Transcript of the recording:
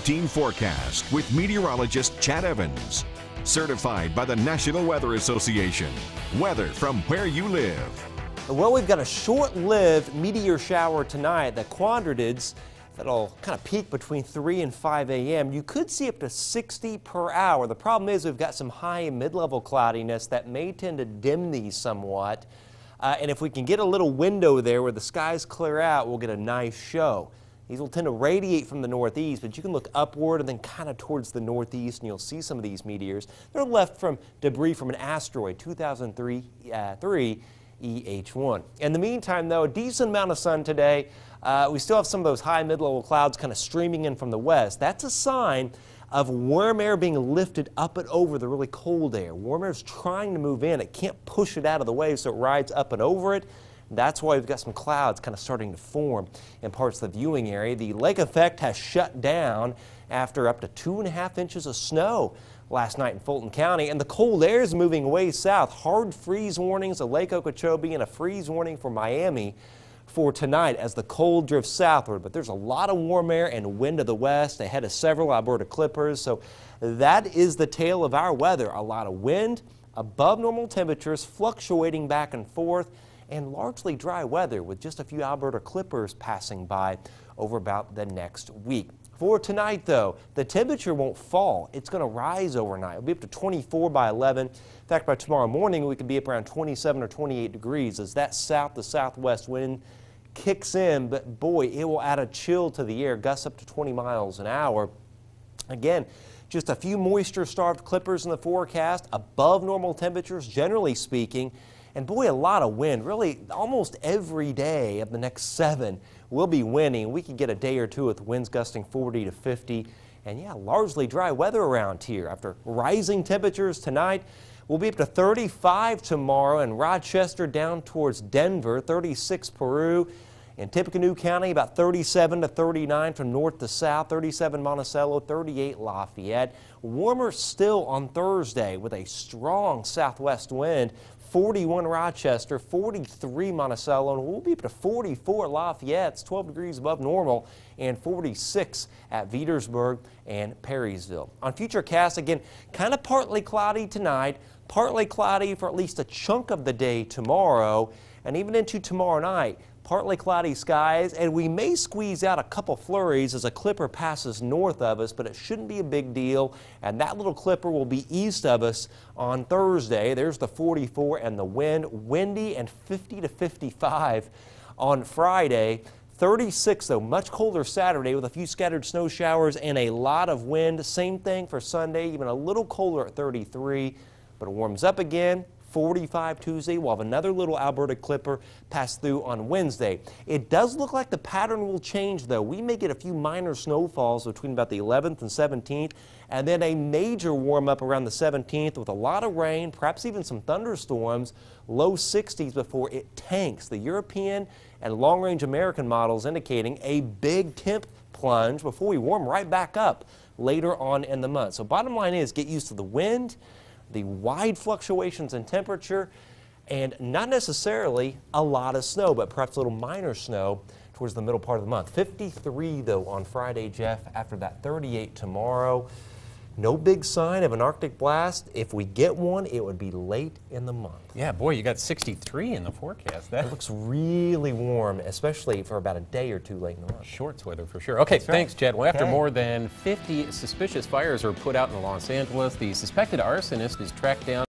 COVID-19 forecast with meteorologist Chad Evans. Certified by the National Weather Association. Weather from where you live. Well, we've got a short-lived meteor shower tonight, the quadratids, that'll kind of peak between 3 and 5 a.m. You could see up to 60 per hour. The problem is we've got some high and mid-level cloudiness that may tend to dim these somewhat. And if we can get a little window there where the skies clear out, we'll get a nice show. These will tend to radiate from the northeast, but you can look upward and then kind of towards the northeast, and you'll see some of these meteors. They're left from debris from an asteroid, 2003 EH1. In the meantime, though, a decent amount of sun today. We still have some of those high mid-level clouds kind of streaming in from the west. That's a sign of warm air being lifted up and over the really cold air. Warm air is trying to move in. It can't push it out of the way, so it rides up and over it. That's why we've got some clouds kind of starting to form in parts of the viewing area. The lake effect has shut down after up to 2.5 inches of snow last night in Fulton County, and the cold air is moving way south. Hard freeze warnings of Lake Okeechobee and a freeze warning for Miami for tonight as the cold drifts southward. But there's a lot of warm air and wind to the west ahead of several Alberta clippers. So that is the tale of our weather. A lot of wind, above normal temperatures, fluctuating back and forth, and largely dry weather with just a few Alberta clippers passing by over about the next week. For tonight, though, the temperature won't fall. It's going to rise overnight. It'll be up to 24 by 11. In fact, by tomorrow morning, we could be up around 27 or 28 degrees as that south to southwest wind kicks in. But boy, it will add a chill to the air, gusts up to 20 miles an hour. Again, just a few moisture-starved clippers in the forecast, above normal temperatures, generally speaking. And boy, a lot of wind. Really, almost every day of the next 7 will be windy. We could get a day or two with winds gusting 40 to 50. And yeah, largely dry weather around here. After rising temperatures tonight, we'll be up to 35 tomorrow in Rochester down towards Denver, 36 Peru. In Tippecanoe County, about 37 to 39 from north to south, 37 Monticello, 38 Lafayette. Warmer still on Thursday with a strong southwest wind. 41 Rochester, 43 Monticello, and we'll be up to 44 Lafayette. It's 12 degrees above normal, and 46 at Petersburg and Perrysville. On Futurecast, again, kind of partly cloudy tonight, partly cloudy for at least a chunk of the day tomorrow, and even into tomorrow night. Partly cloudy skies, and we may squeeze out a couple flurries as a clipper passes north of us, but it shouldn't be a big deal. And that little clipper will be east of us on Thursday. There's the 44 and the wind, windy and 50 to 55 on Friday. 36, though, much colder Saturday with a few scattered snow showers and a lot of wind. Same thing for Sunday, even a little colder at 33, but it warms up again. 45 Tuesday. We'll have another little Alberta clipper pass through on Wednesday. It does look like the pattern will change, though. We may get a few minor snowfalls between about the 11th and 17th, and then a major warm up around the 17th with a lot of rain, perhaps even some thunderstorms, low 60s before it tanks. The European and long-range American models indicating a big temp plunge before we warm right back up later on in the month. So bottom line is get used to the wind, the wide fluctuations in temperature, and not necessarily a lot of snow, but perhaps a little minor snow towards the middle part of the month. 53, though, on Friday, Jeff, after that 38 tomorrow. No big sign of an Arctic blast. If we get one, it would be late in the month. Yeah, boy, you got 63 in the forecast. It looks really warm, especially for about a day or two late in the month. Shorts weather for sure. Okay, thanks, Chad. Well, after Okay. more than 50 suspicious fires are put out in Los Angeles, the suspected arsonist is tracked down.